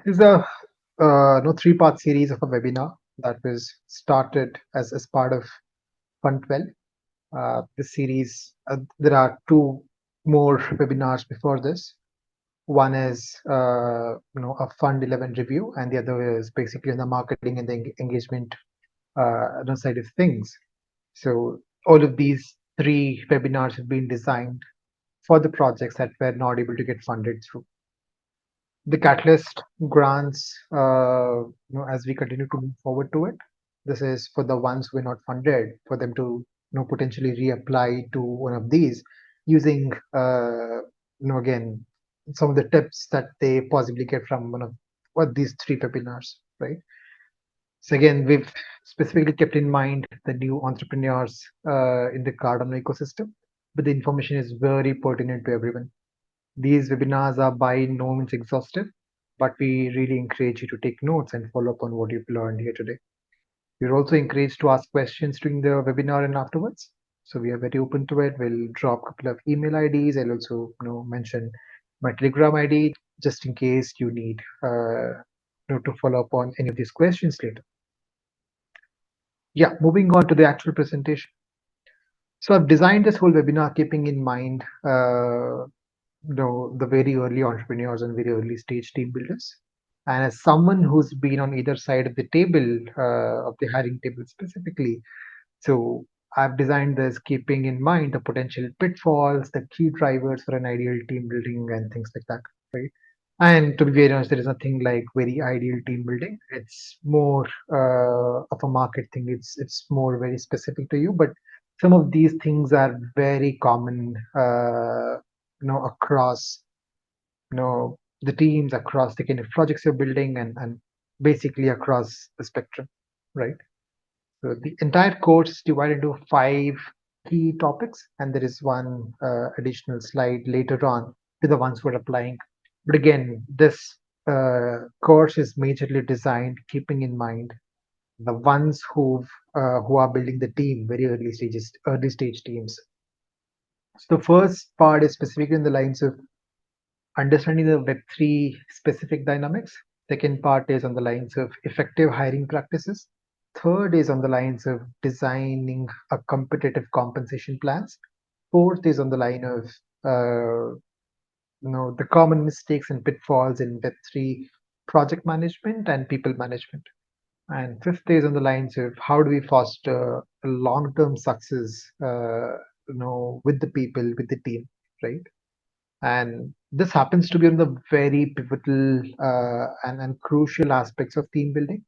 This is a three-part series of a webinar that was started as part of Fund 12. This series, there are two more webinars before this. One is a Fund 11 review, and the other is basically on the marketing and the engagement side of things. So all of these three webinars have been designed for the projects that were not able to get funded through the Catalyst grants, as we continue to move forward to it. This is for the ones who are not funded, for them to, potentially reapply to one of these using, again, some of the tips that they possibly get from one of what these three webinars, right? So again, we've specifically kept in mind the new entrepreneurs in the Cardano ecosystem, but the information is very pertinent to everyone. These webinars are by no means exhaustive, but we really encourage you to take notes and follow up on what you've learned here today. You're also encouraged to ask questions during the webinar and afterwards. So we are very open to it. We'll drop a couple of email IDs. I'll also mention my Telegram ID just in case you need to follow up on any of these questions later. Yeah, moving on to the actual presentation. So I've designed this whole webinar keeping in mind the very early entrepreneurs and very early stage team builders. And as someone who's been on either side of the table, of the hiring table specifically, so I've designed this keeping in mind the potential pitfalls, the key drivers for an ideal team building, and things like that, right? And to be very honest, there is nothing like very ideal team building. It's more of a market thing. It's more very specific to you. But some of these things are very common, across the teams, across the kind of projects you're building, and basically across the spectrum, right? So the entire course is divided into 5 key topics, and there is one additional slide later on to the ones who are applying. But again, this course is majorly designed keeping in mind the ones who are building the team, very early stage teams. So the first part is specifically in the lines of understanding the Web3 specific dynamics. Second part is on the lines of effective hiring practices. Third is on the lines of designing a competitive compensation plans. Fourth is on the line of the common mistakes and pitfalls in Web3 project management and people management. And fifth is on the lines of how do we foster a long-term success, with the people, with the team, right? And this happens to be on the very pivotal and crucial aspects of team building.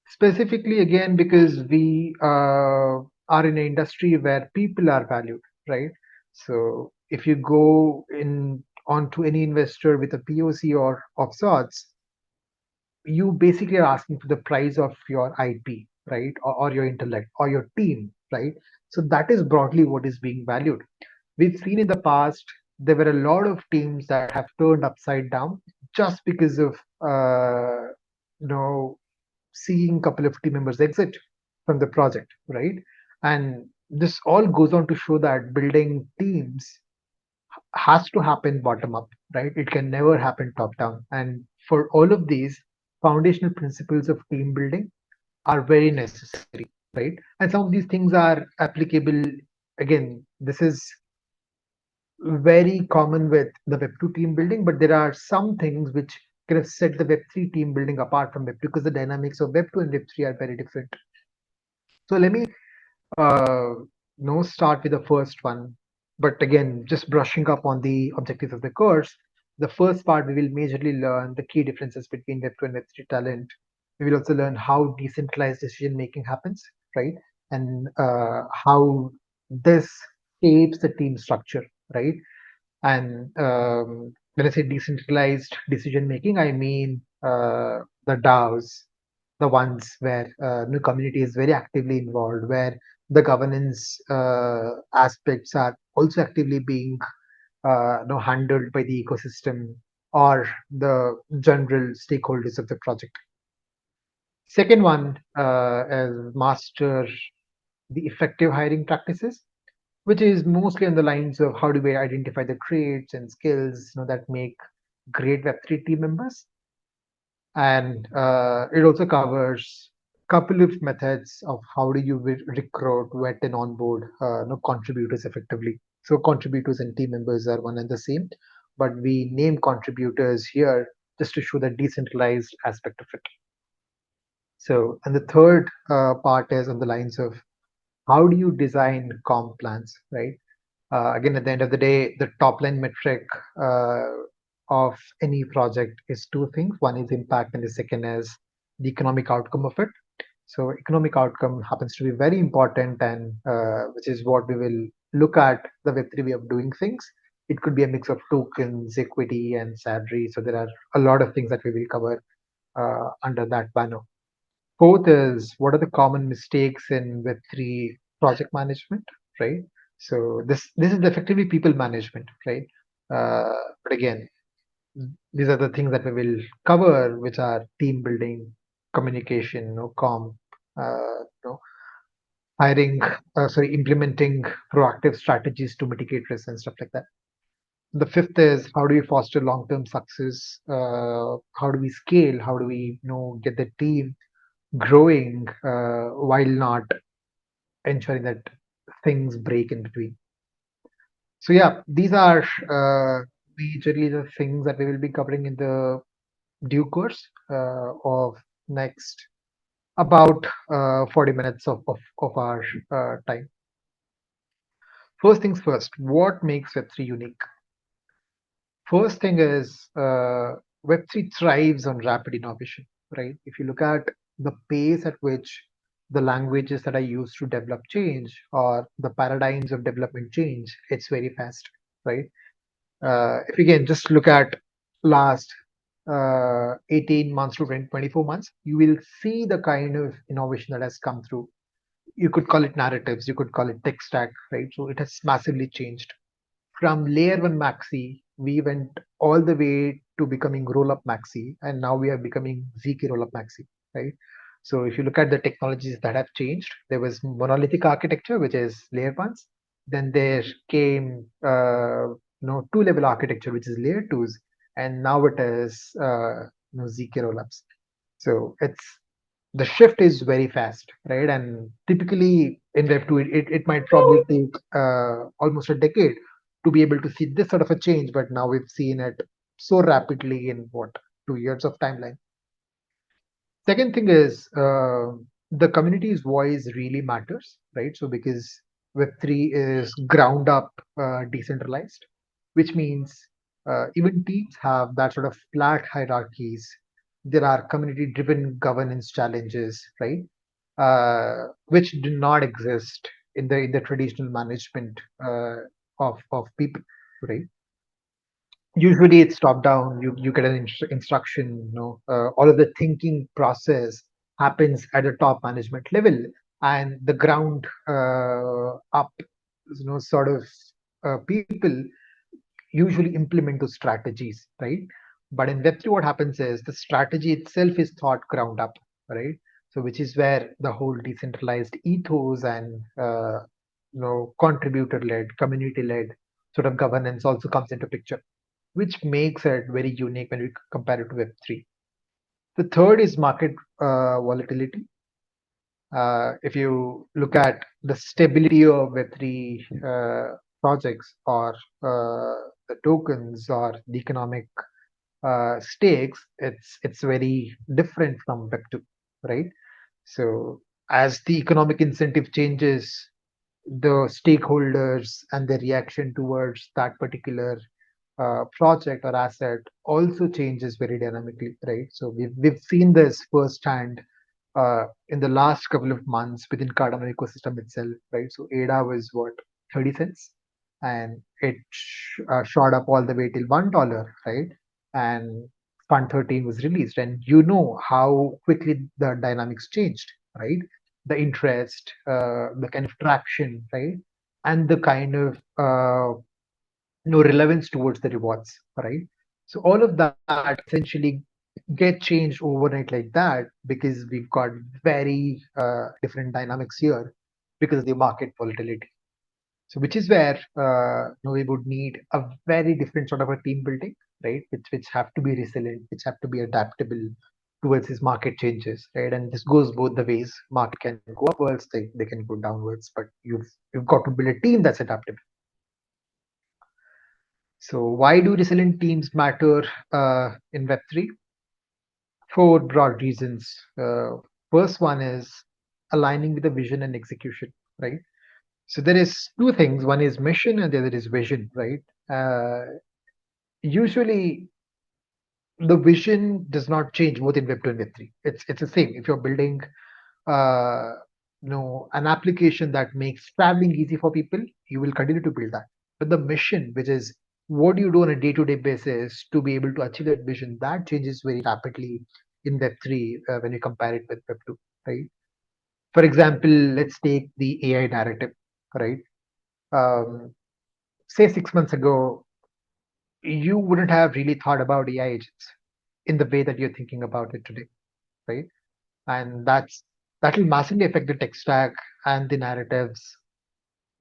Specifically, again, because we are in an industry where people are valued, right? So if you go in onto any investor with a POC or of sorts, you basically are asking for the price of your IP, right? Or your intellect or your team, right? So that is broadly what is being valued. We've seen in the past there were a lot of teams that have turned upside down just because of you know seeing a couple of team members exit from the project, right? And this all goes on to show that building teams has to happen bottom up, right? It can never happen top down. And for all of these, foundational principles of team building are very necessary, right? And some of these things are applicable. Again, this is very common with the Web2 team building, but there are some things which kind of set the Web3 team building apart from Web2 because the dynamics of Web2 and Web3 are very different. So let me uh, start with the first one. But again, just brushing up on the objectives of the course, the first part we will majorly learn the key differences between Web2 and Web3 talent. We will also learn how decentralized decision making happens, right? And how this shapes the team structure, right? And when I say decentralized decision making, I mean the DAOs, the ones where the community is very actively involved, where the governance aspects are also actively being handled by the ecosystem or the general stakeholders of the project. Second one is master the effective hiring practices, which is mostly on the lines of how do we identify the traits and skills that make great Web3 team members. And it also covers a couple of methods of how do you recruit, vet, and onboard contributors effectively. So contributors and team members are one and the same, but we name contributors here just to show the decentralized aspect of it. So, and the third part is on the lines of how do you design comp plans, right? Again, at the end of the day, the top line metric uh, of any project is two things. One is impact, and the second is the economic outcome of it. So, economic outcome happens to be very important, and which is what we will look at the Web3 way of doing things. It could be a mix of tokens, equity, and salary. So, there are a lot of things that we will cover under that banner. Fourth is what are the common mistakes in Web3 project management, right? So this is effectively people management, right? Uh, but again, these are the things that we will cover, which are team building, communication, hiring, implementing proactive strategies to mitigate risk and stuff like that. The fifth is how do we foster long-term success? How do we scale? How do we, get the team growing while not ensuring that things break in between. So yeah, these are majorly the things that we will be covering in the due course of next about 40 minutes of our time. First things first, what makes Web3 unique? First thing is Web3 thrives on rapid innovation, right? If you look at the pace at which the languages that are used to develop change or the paradigms of development change, it's very fast, right? If you can just look at last 18 months to 24 months, you will see the kind of innovation that has come through. You could call it narratives, you could call it tech stack, right? So it has massively changed from layer one maxi, we went all the way to becoming roll up maxi, and now we are becoming ZK roll up maxi, right? So if you look at the technologies that have changed, there was monolithic architecture, which is layer ones. Then there came two level architecture, which is layer twos, and now it is ZK roll ups. So the shift is very fast, right? And typically in Web2, it might probably take almost a decade to be able to see this sort of a change, but now we've seen it so rapidly in what, 2 years of timeline. Second thing is the community's voice really matters, right? So because Web3 is ground up decentralized, which means even teams have that sort of flat hierarchies. There are community driven governance challenges, right? Which do not exist in the traditional management of people, right? Usually it's top down. You get an instruction, all of the thinking process happens at the top management level, and the ground up, sort of people usually implement those strategies, right? But in Web3, what happens is the strategy itself is thought ground up, right? So which is where the whole decentralized ethos and contributor led, community led sort of governance also comes into picture, which makes it very unique when we compare it to Web3. The third is market volatility. If you look at the stability of Web3 projects or the tokens or the economic stakes, it's very different from Web2, right? So as the economic incentive changes, the stakeholders and their reaction towards that particular project or asset also changes very dynamically, right? So we've seen this firsthand in the last couple of months within Cardano ecosystem itself, right? So ADA was what, 30 cents, and it shot up all the way till $1, right? And Fund 13 was released, and you know how quickly the dynamics changed, right? The interest, the kind of traction, right? And the kind of relevance towards the rewards, right? So all of that essentially get changed overnight like that because we've got very different dynamics here because of the market volatility. So which is where we would need a very different sort of a team building, right? Which have to be resilient, which have to be adaptable, towards these market changes, right? And this goes both the ways. Market can go upwards, they can go downwards, but you've got to build a team that's adaptable. So why do resilient teams matter in Web3? Four broad reasons. First one is aligning with the vision and execution, right? So there is two things. One is mission and the other is vision, right? Usually the vision does not change both in Web2 and Web3. It's the same. If you're building uh, an application that makes traveling easy for people, you will continue to build that. But the mission, which is what do you do on a day-to-day basis to be able to achieve that vision, that changes very rapidly in Web3 when you compare it with Web2, right? For example, let's take the AI narrative, right? Um, say 6 months ago, you wouldn't have really thought about AI agents in the way that you're thinking about it today, right? And that will massively affect the tech stack and the narratives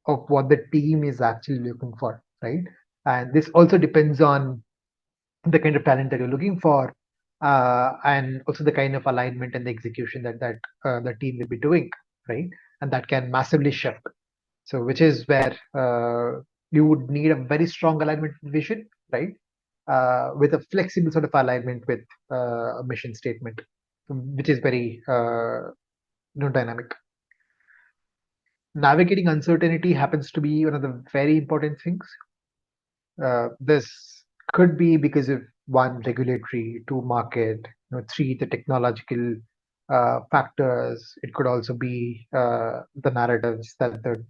of what the team is actually looking for, right? And this also depends on the kind of talent that you're looking for, and also the kind of alignment and the execution that the team will be doing, right? And that can massively shift. So, which is where you would need a very strong alignment with vision, right? With a flexible sort of alignment with a mission statement, which is very dynamic. Navigating uncertainty happens to be one of the very important things. This could be because of one, regulatory, two, market, three, the technological factors. It could also be the narratives that the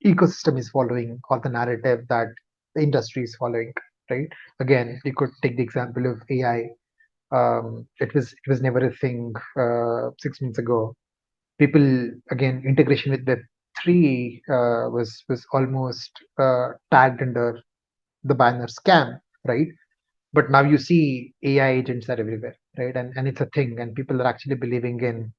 ecosystem is following or the narrative that the industry is following, right? Again, you could take the example of AI. It was never a thing 6 months ago. People, again, integration with Web3 was almost tagged under the banner scam, right? But now you see AI agents are everywhere, right? And it's a thing, and people are actually believing in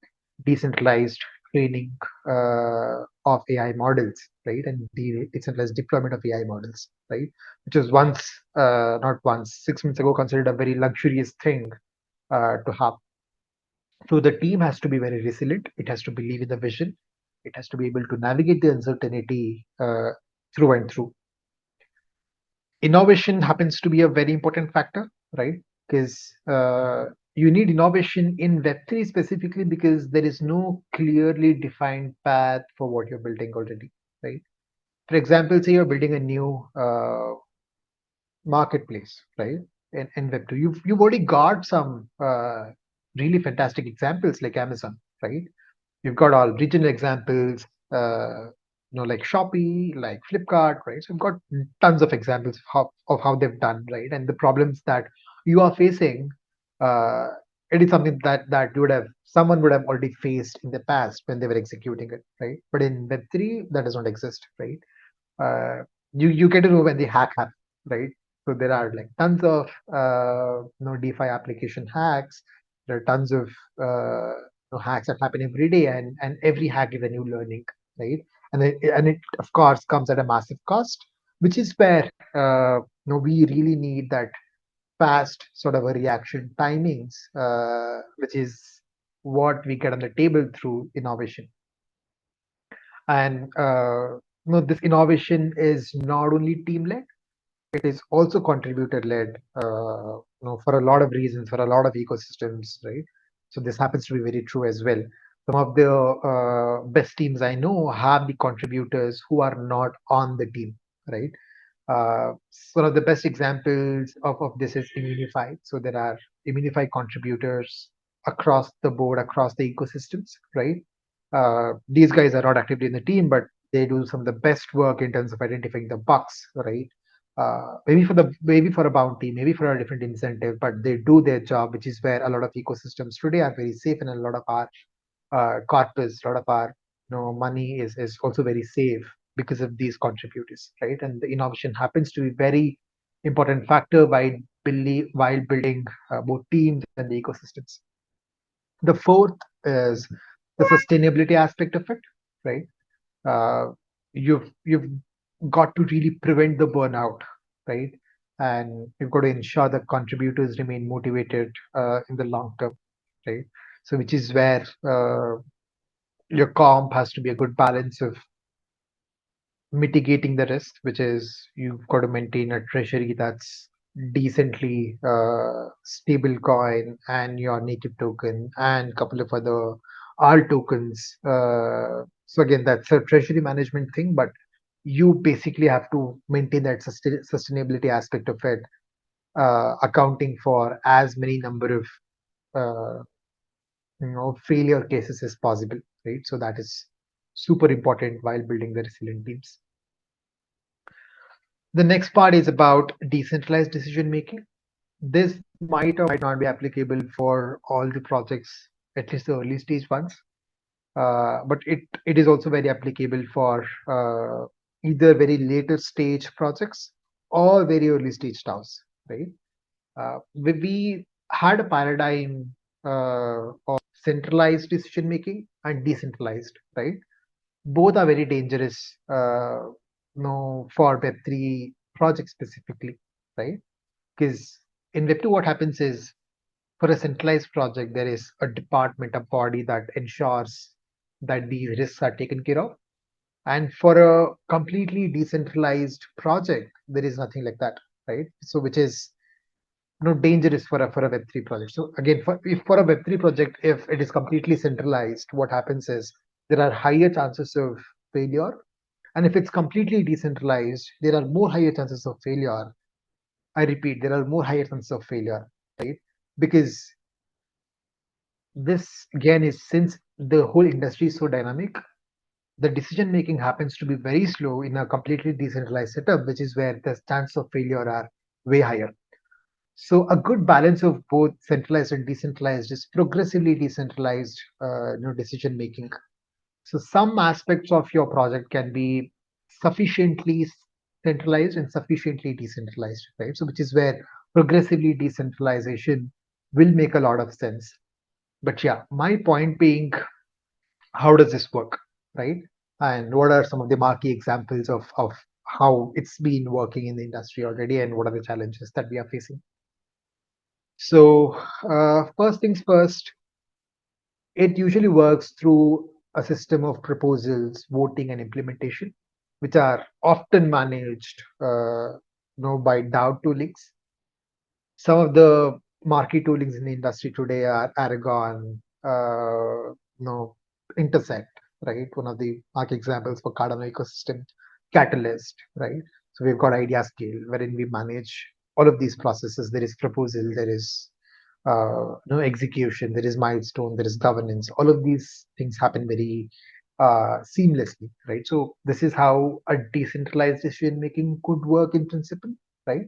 decentralized training of AI models, right? And the decentralized deployment of AI models, right? Which was once, not once, 6 months ago, considered a very luxurious thing to have. So the team has to be very resilient. It has to believe in the vision. It has to be able to navigate the uncertainty through and through. Innovation happens to be a very important factor, right? Because you need innovation in Web3 specifically because there is no clearly defined path for what you're building already, right? For example, say you're building a new marketplace, right? In Web2, you've already got some really fantastic examples like Amazon, right? You've got all regional examples, like Shopee, like Flipkart, right? So you've got tons of examples of how they've done, right? And the problems that you are facing, uh, it is something that someone would have already faced in the past when they were executing it, right? But in Web3, that does not exist, right? uh, you get to know when the hack happens, right? So there are like tons of DeFi application hacks. There are tons of hacks that happen every day, and every hack is a new learning, right? And it of course comes at a massive cost, which is where we really need that fast sort of a reaction timings, which is what we get on the table through innovation. And this innovation is not only team led, it is also contributor led, for a lot of reasons, for a lot of ecosystems, right? So this happens to be very true as well. Some of the best teams I know have the contributors who are not on the team, right? One of the best examples of this is Immunify. So there are Immunify contributors across the board, across the ecosystems, right? These guys are not actively in the team, but they do some of the best work in terms of identifying the bugs, right? Maybe for a bounty, maybe for a different incentive, but they do their job, which is where a lot of ecosystems today are very safe, and a lot of our corpus, a lot of our money is also very safe because of these contributors, right? And the innovation happens to be very important factor while building both teams and the ecosystems. The fourth is the sustainability aspect of it, right? uh, you've got to really prevent the burnout, right? And you've got to ensure that contributors remain motivated in the long term. right? So which is where your comp has to be a good balance of mitigating the risk, which is you've got to maintain a treasury that's decently stable coin and your native token and a couple of other alt tokens. So again, that's a treasury management thing, but you basically have to maintain that sustainability aspect of it, accounting for as many number of uh, failure cases as possible, right? So that is super important while building the resilient teams. The next part is about decentralized decision making. This might or might not be applicable for all the projects, at least the early stage ones. But it is also very applicable for either very later stage projects or very early stage startups, right? We had a paradigm of centralized decision making and decentralized, right? Both are very dangerous, no, for Web3 projects specifically, right? Because in Web2, what happens is for a centralized project, there is a department, a body that ensures that these risks are taken care of. And for a completely decentralized project, there is nothing like that, right? So, which is dangerous for a Web3 project. So again, for a Web3 project, if it is completely centralized, what happens is there are higher chances of failure. And if it's completely decentralized, there are more higher chances of failure. I repeat, there are more higher chances of failure, right? Because this again is, since the whole industry is so dynamic, the decision making happens to be very slow in a completely decentralized setup, which is where the chance of failure are way higher. So a good balance of both centralized and decentralized is progressively decentralized decision making. So some aspects of your project can be sufficiently centralized and sufficiently decentralized, right? So which is where progressively decentralization will make a lot of sense. But yeah, my point being, how does this work, right? And what are some of the marquee examples of how it's been working in the industry already, and what are the challenges that we are facing? So, first things first, it usually works through a system of proposals, voting, and implementation, which are often managed by DAO toolings. Some of the marquee toolings in the industry today are Aragon, Intersect, right? One of the marquee examples for Cardano ecosystem, Catalyst, right? So we've got Idea Scale, wherein we manage all of these processes. There is proposal, there is execution, there is milestone, there is governance. All of these things happen very seamlessly, right? So this is how a decentralized decision making could work in principle, right?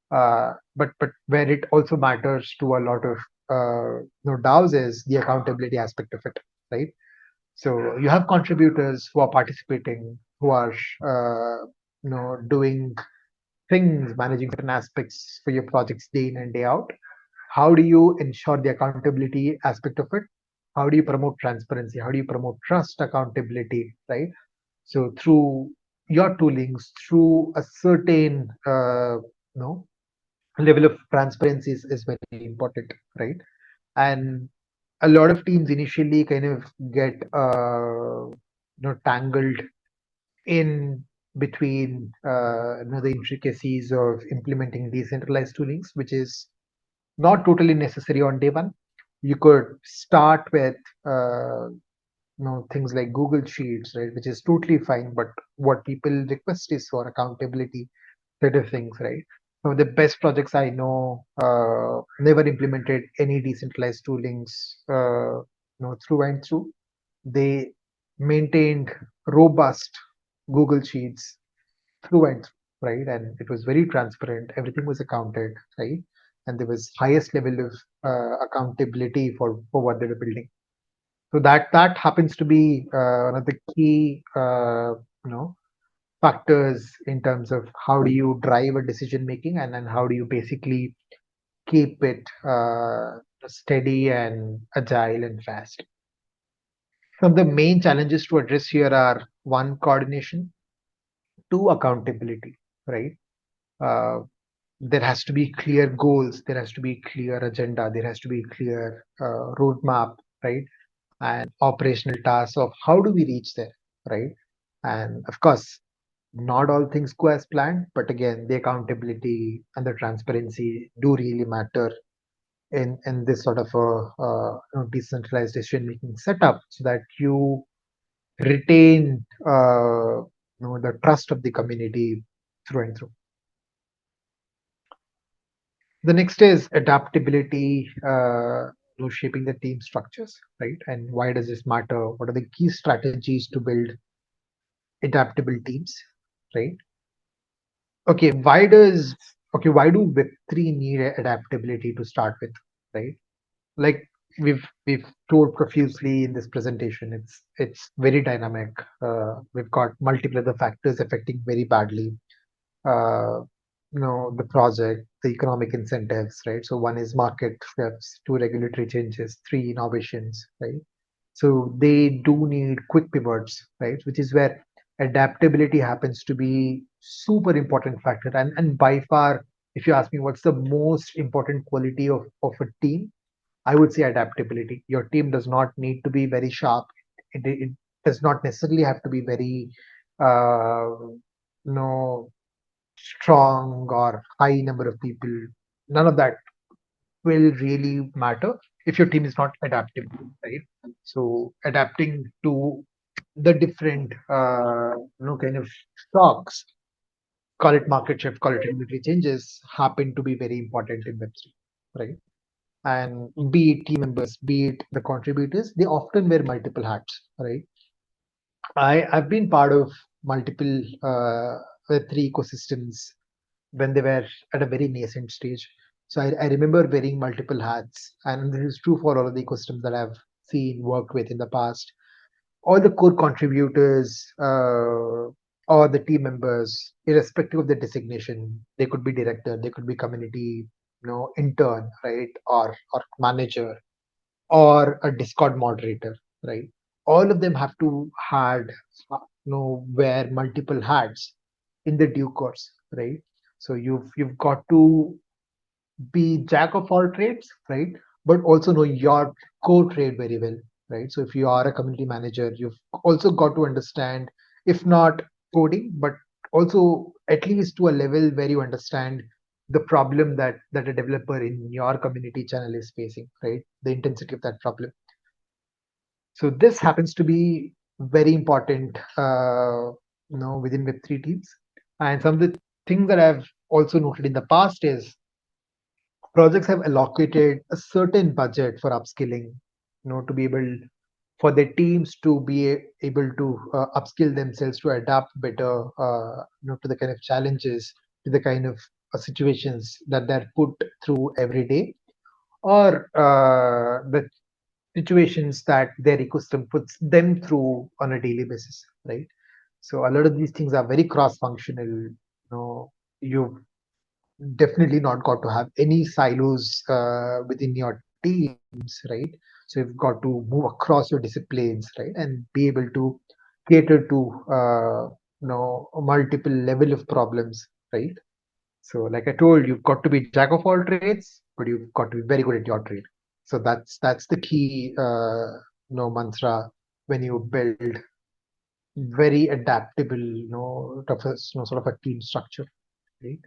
But where it also matters to a lot of DAOs is the accountability aspect of it, right? So you have contributors who are participating, who are doing things, managing certain aspects for your projects day in and day out. How do you ensure the accountability aspect of it? How do you promote transparency? How do you promote trust, accountability, right? So through your toolings, through a certain level of transparency is very important, right? And a lot of teams initially kind of get tangled in between the intricacies of implementing decentralized toolings, which is not totally necessary on day one. You could start with things like Google Sheets, right, which is totally fine. But what people request is for accountability sort of things, right? Some of the best projects I know never implemented any decentralized toolings through and through. They maintained robust Google Sheets through and through, right? And it was very transparent. Everything was accounted, right? And there was highest level of accountability for what they were building. So that happens to be one of the key factors in terms of how do you drive a decision making, and then how do you basically keep it steady and agile and fast. Some of the main challenges to address here are: one, coordination; two, accountability, right? there has to be clear goals, there has to be clear agenda, there has to be clear roadmap, right? And operational tasks of how do we reach there, right? And of course, not all things go as planned, but again, the accountability and the transparency do really matter in this sort of decentralized decision making setup, so that you retain the trust of the community through and through. The next is adaptability, shaping the team structures, right? And why does this matter? What are the key strategies to build adaptable teams, right? Okay, why do Web3 need adaptability to start with, right? Like we've told profusely in this presentation, it's very dynamic. We've got multiple other factors affecting very badly uh, the project, the economic incentives, right? So one is market shifts, two regulatory changes, three innovations, right? So they do need quick pivots, right? Which is where adaptability happens to be super important factor. And by far, if you ask me what's the most important quality of a team, I would say adaptability. Your team does not need to be very sharp. It does not necessarily have to be very uh, you know strong or high number of people. None of that will really matter if your team is not adaptable, right? So adapting to the different kind of shocks, call it market shift, call it regulatory changes, happen to be very important in Web3, right? And be it team members, be it the contributors, they often wear multiple hats, right? I've been part of multiple Web3 ecosystems when they were at a very nascent stage. So I remember wearing multiple hats, and this is true for all of the ecosystems that I've seen, worked with in the past. All the core contributors or the team members, irrespective of the designation, they could be director, they could be community, intern, right, or manager, or a Discord moderator, right? All of them have to had wear multiple hats in the due course, right? So you've got to be jack of all trades, right? But also know your core trade very well, right? So if you are a community manager, you've also got to understand, if not coding, but also at least to a level where you understand the problem that a developer in your community channel is facing, right? The intensity of that problem. So this happens to be very important, within Web3 teams. And some of the things that I've also noted in the past is projects have allocated a certain budget for upskilling, to be able for their teams to be able to upskill themselves to adapt better, to the kind of challenges, to the kind of situations that they're put through every day, or the situations that their ecosystem puts them through on a daily basis, right? So a lot of these things are very cross-functional. You've definitely not got to have any silos within your teams, right? So you've got to move across your disciplines, right, and be able to cater to multiple level of problems, right? So like I told, you've got to be jack of all trades, but you've got to be very good at your trade. So that's the key mantra when you build very adaptable, sort of a team structure, right?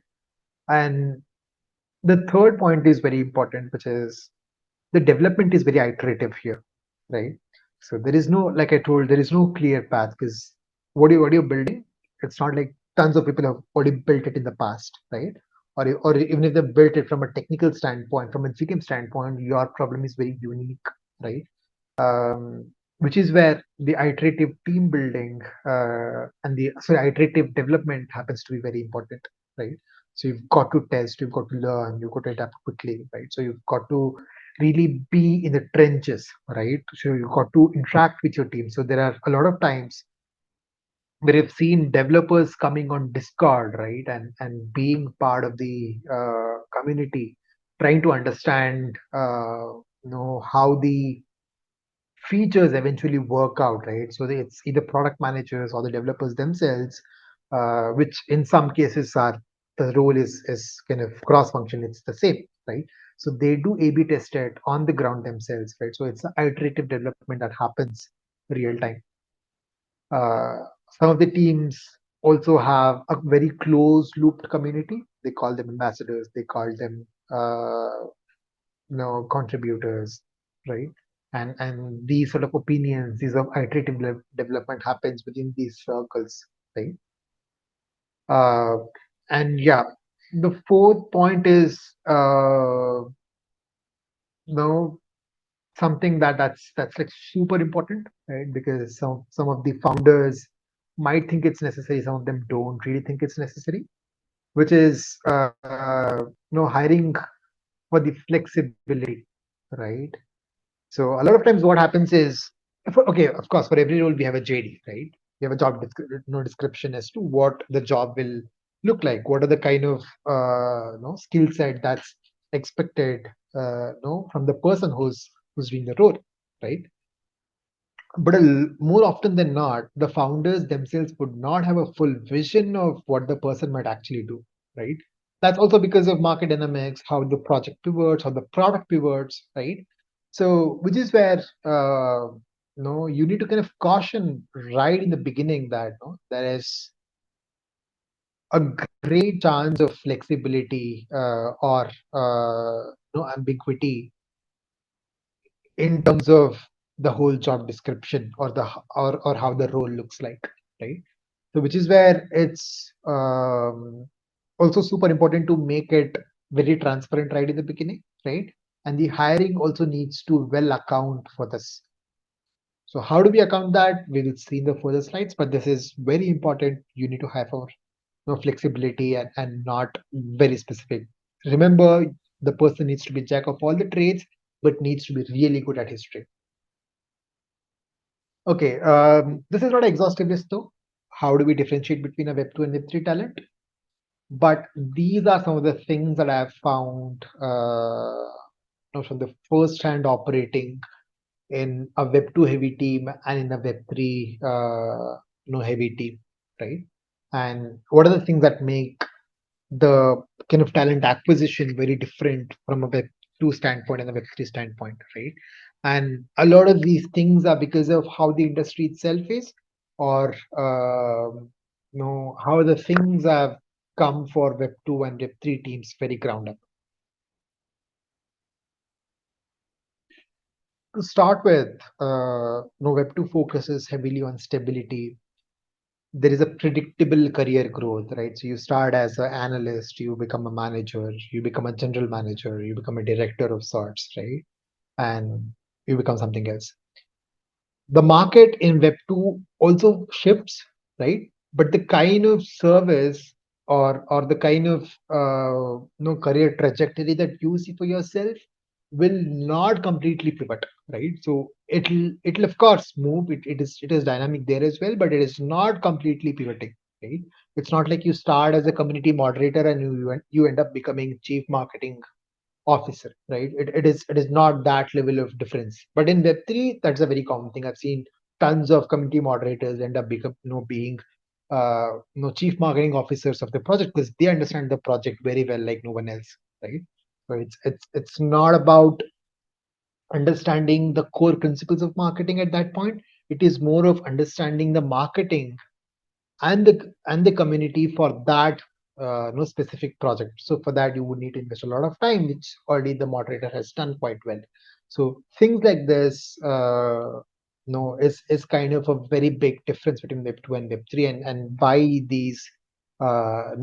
And the third point is very important, which is the development is very iterative here, right? So there is no, like I told, there is no clear path, because what you're building, it's not like tons of people have already built it in the past, right? Or even if they built it from a technical standpoint, from a GTM standpoint, your problem is very unique, right? Which is where the iterative team building and the iterative development happens to be very important, right? So you've got to test, you've got to learn, you've got to adapt quickly, right? So you've got to really be in the trenches, right? So you've got to interact with your team. So there are a lot of times where I've seen developers coming on Discord, right, and being part of the community, trying to understand, how the features eventually work out, right? So it's either product managers or the developers themselves, which in some cases are the role is kind of cross function. It's the same, right? So they do A/B test it on the ground themselves, right? So it's an iterative development that happens real time. Uh, some of the teams also have a very close looped community. They call them ambassadors. They call them contributors, right? And these sort of opinions, these of iterative development happens within these circles, right? Uh, and yeah, the fourth point is you know something that's like super important, right? Because some of the founders might think it's necessary, some of them don't really think it's necessary, which is hiring for the flexibility, right? So a lot of times what happens is, okay, of course, for every role we have a JD, right? We have a job description as to what the job will look like. What are the kind of skill set that's expected, from the person who's doing the role, right? But more often than not, the founders themselves would not have a full vision of what the person might actually do, right? That's also because of market dynamics, how the project pivots, how the product pivots, right? So, which is where you need to kind of caution right in the beginning that there is a great chance of flexibility or ambiguity in terms of the whole job description or or how the role looks like, right? So which is where it's also super important to make it very transparent right in the beginning, right? And the hiring also needs to well account for this. So how do we account that? We will see in the further slides, but this is very important. You need to have for flexibility and not very specific. Remember, the person needs to be jack of all the trades, but needs to be really good at history. Okay, this is not an exhaustive list though. How do we differentiate between a Web2 and Web3 talent? But these are some of the things that I've found from the first hand operating in a Web2 heavy team and in a Web3 heavy team, right? And what are the things that make the kind of talent acquisition very different from a Web2 standpoint and a Web3 standpoint, right? And a lot of these things are because of how the industry itself is, or how the things have come for Web2 and Web3 teams very ground up. To start with, Web2 focuses heavily on stability. There is a predictable career growth, right? So you start as an analyst, you become a manager, you become a general manager, you become a director of sorts, right? And you become something else. The market in Web2 also shifts, right? But the kind of service or the kind of career trajectory that you see for yourself will not completely pivot, right? So it'll of course move. It is dynamic there as well, but it is not completely pivoting, right? It's not like you start as a community moderator and you end up becoming chief marketing officer, right? It is not that level of difference. But in Web3, that's a very common thing. I've seen tons of community moderators end up being chief marketing officers of the project because they understand the project very well, like no one else, right? So it's not about understanding the core principles of marketing at that point. It is more of understanding the marketing and the community for that no specific project. So for that you would need to invest a lot of time, which already the moderator has done quite well. So things like this no is kind of a very big difference between Web2 and Web3, and why these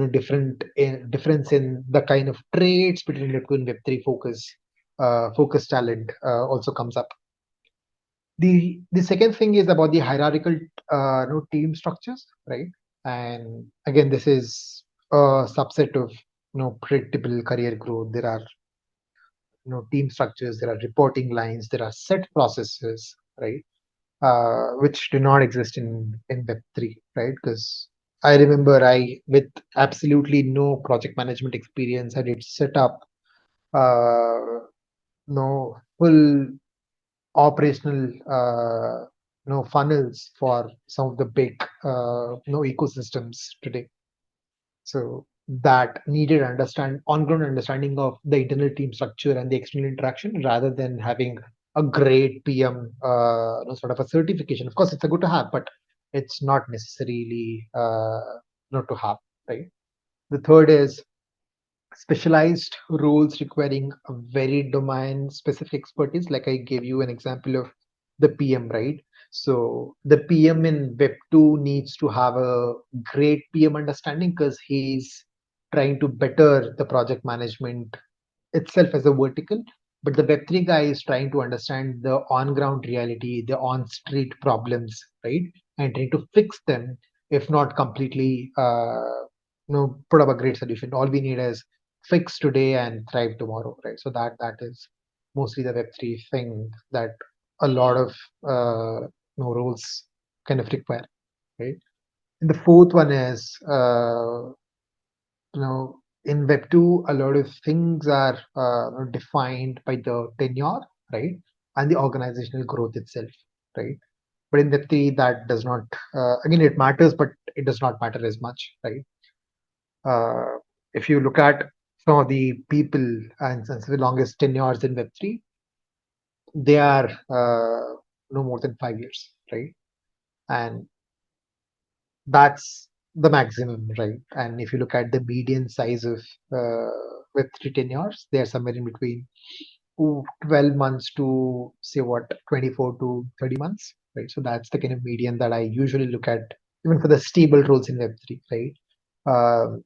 difference in the kind of traits between Web2 and Web3 focus talent also comes up. The second thing is about the hierarchical team structures, right? And again, this is a subset of predictable career growth. There are team structures, there are reporting lines, there are set processes, right? Which do not exist in Web3, right? Because I remember I, with absolutely no project management experience, I did set up full operational funnels for some of the big ecosystems today. So that needed on-ground understanding of the internal team structure and the external interaction, rather than having a great PM, sort of a certification. Of course, it's a good to have, but it's not necessarily not to have, right? The third is specialized roles requiring a very domain specific expertise. Like I gave you an example of the PM, right? So the PM in Web2 needs to have a great PM understanding, because he's trying to better the project management itself as a vertical. But the Web3 guy is trying to understand the on ground reality, the on street problems, right? And trying to fix them, if not completely, put up a great solution. All we need is fix today and thrive tomorrow, right? So that is mostly the Web3 thing that a lot of roles kind of require, right? And the fourth one is in Web2, a lot of things are defined by the tenure, right, and the organizational growth itself, right. But in Web3, that does not. Again, it matters, but it does not matter as much, right. Uh, if you look at some of the people and since the longest tenures in Web3, they are no more than 5 years, right, and that's the maximum, right? And if you look at the median size of Web3 tenures, they're somewhere in between 12 months to say what 24 to 30 months, right? So that's the kind of median that I usually look at, even for the stable roles in Web3, right?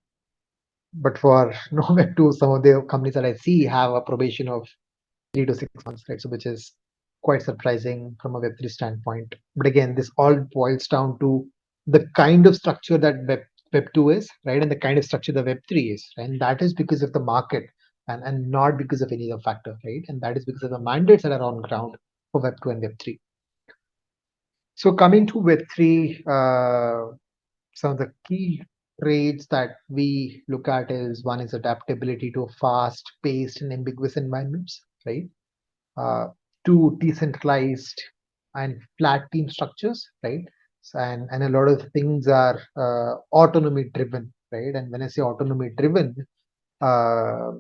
But for Web2, some of the companies that I see have a probation of 3 to 6 months, right? So which is quite surprising from a Web3 standpoint. But again, this all boils down to the kind of structure that Web2 is, right? And the kind of structure the Web3 is, right? And that is because of the market, and not because of any other factor, right? And that is because of the mandates that are on ground for Web2 and Web3. So coming to Web3, some of the key traits that we look at is, one is adaptability to fast-paced and ambiguous environments, right? uh, to decentralized and flat team structures, right? And a lot of things are autonomy driven, right? And when I say autonomy driven, uh,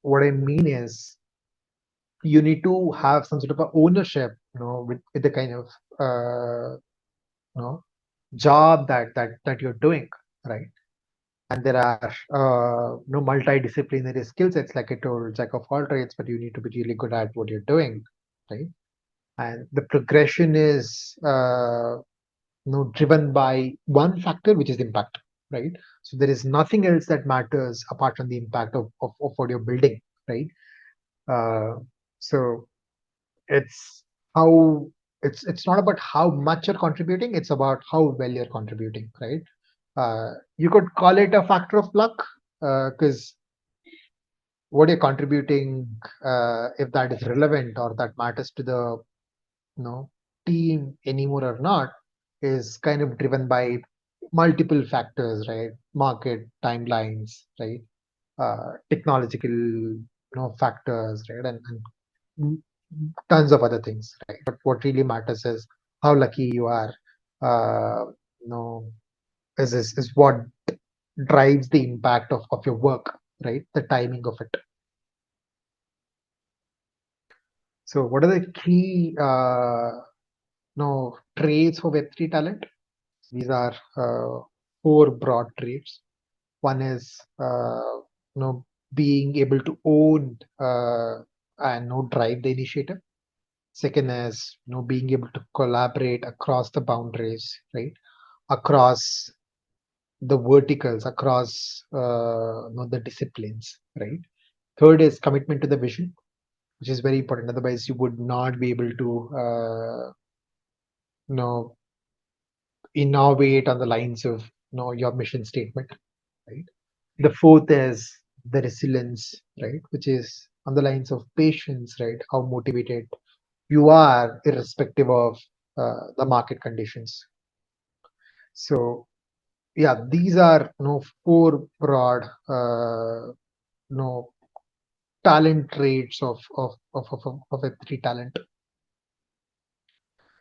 what I mean is you need to have some sort of a ownership, with the kind of you know job that you're doing, right? And there are multidisciplinary skill sets, like I told, jack of all trades, but you need to be really good at what you're doing, right? And the progression is driven by one factor, which is impact, right? So there is nothing else that matters apart from the impact of what you're building, right? uh, so it's how it's not about how much you're contributing, it's about how well you're contributing, right? You could call it a factor of luck, because what you're contributing, if that is relevant or that matters to the team anymore or not, is kind of driven by multiple factors, right? Market timelines, right? Technological factors, right? And tons of other things, right? But what really matters is how lucky you are. uh, you know is what drives the impact of your work, right? The timing of it. So what are the key traits for Web3 talent? These are four broad traits. One is being able to own and drive the initiative. Second is being able to collaborate across the boundaries, right? Across the verticals, across the disciplines, right? Third is commitment to the vision, which is very important. Otherwise, you would not be able to you know innovate on the lines of your mission statement, right? The fourth is the resilience, right, which is on the lines of patience, right? How motivated you are irrespective of the market conditions. So yeah, these are four broad you know talent traits of Web3 talent.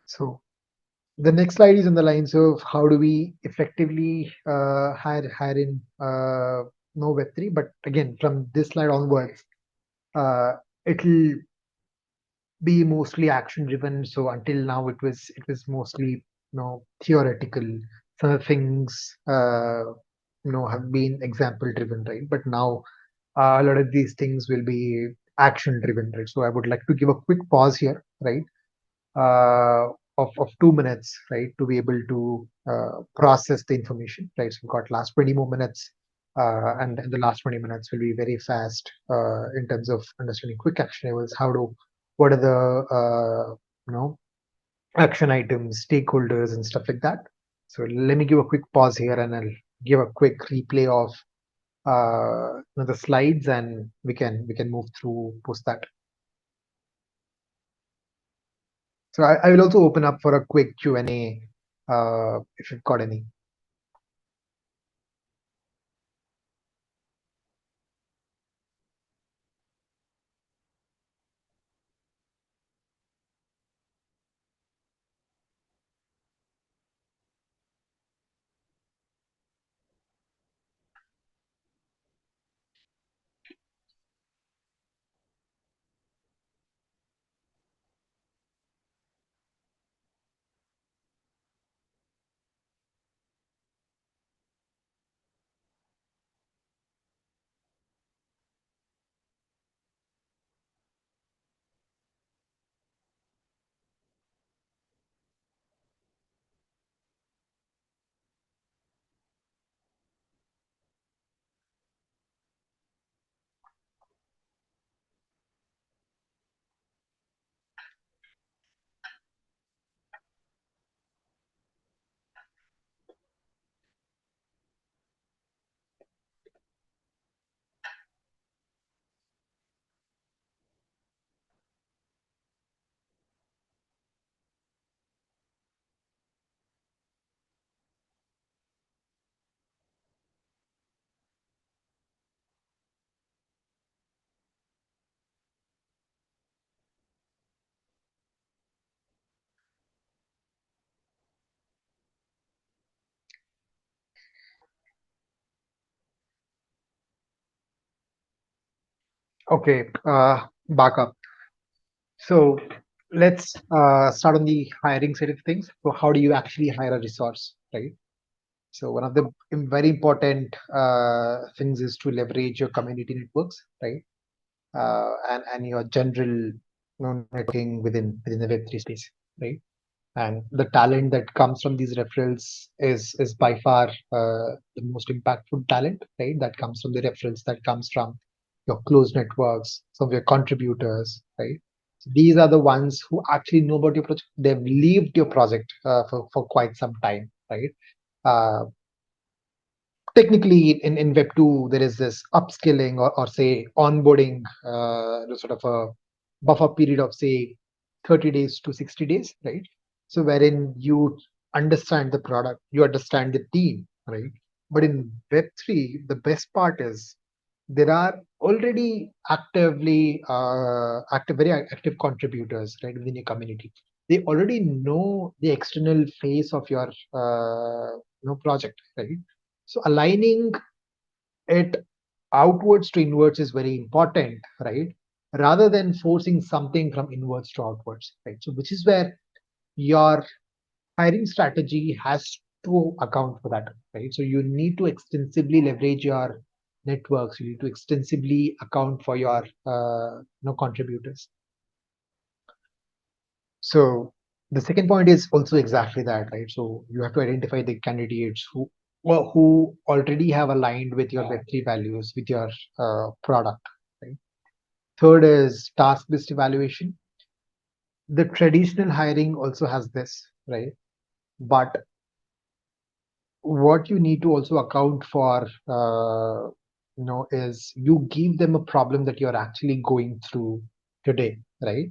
So the next slide is on the lines of how do we effectively hire in no Web3, but again, from this slide onwards, it'll be mostly action driven. So until now, it was mostly theoretical. Some things have been example driven, right? But now a lot of these things will be action driven, right? So I would like to give a quick pause here, right? Of 2 minutes, right, to be able to process the information, right? So we've got last 20 more minutes, and the last 20 minutes will be very fast in terms of understanding quick actionables. What are the action items, stakeholders, and stuff like that. So let me give a quick pause here, and I'll give a quick replay of the slides, and we can move through post that. So I will also open up for a quick Q&A if you've got any. Okay, back up. So let's start on the hiring side of things. So how do you actually hire a resource, right? So one of the very important things is to leverage your community networks, right? And your general networking within the Web3 space, right? And the talent that comes from these referrals is by far the most impactful talent, right? That comes from the referrals, that comes from your closed networks, some of your contributors, right? So these are the ones who actually know about your project. They've lived your project for quite some time, right? uh, Technically in web 2 there is this upskilling or say onboarding, sort of a buffer period of say 30 days to 60 days, right? So wherein you understand the product, you understand the team, right? But in web 3 the best part is there are already very active contributors, right, within your community. They already know the external face of your project, right? So aligning it outwards to inwards is very important, right? Rather than forcing something from inwards to outwards, right? So which is where your hiring strategy has to account for that, right? So you need to extensively leverage your networks. You need to extensively account for your contributors. So the second point is also exactly that, right? So you have to identify the candidates who already have aligned with your Web3 values, with your product, right? Third is task-based evaluation. The traditional hiring also has this, right? But what you need to also account for, is you give them a problem that you're actually going through today, right?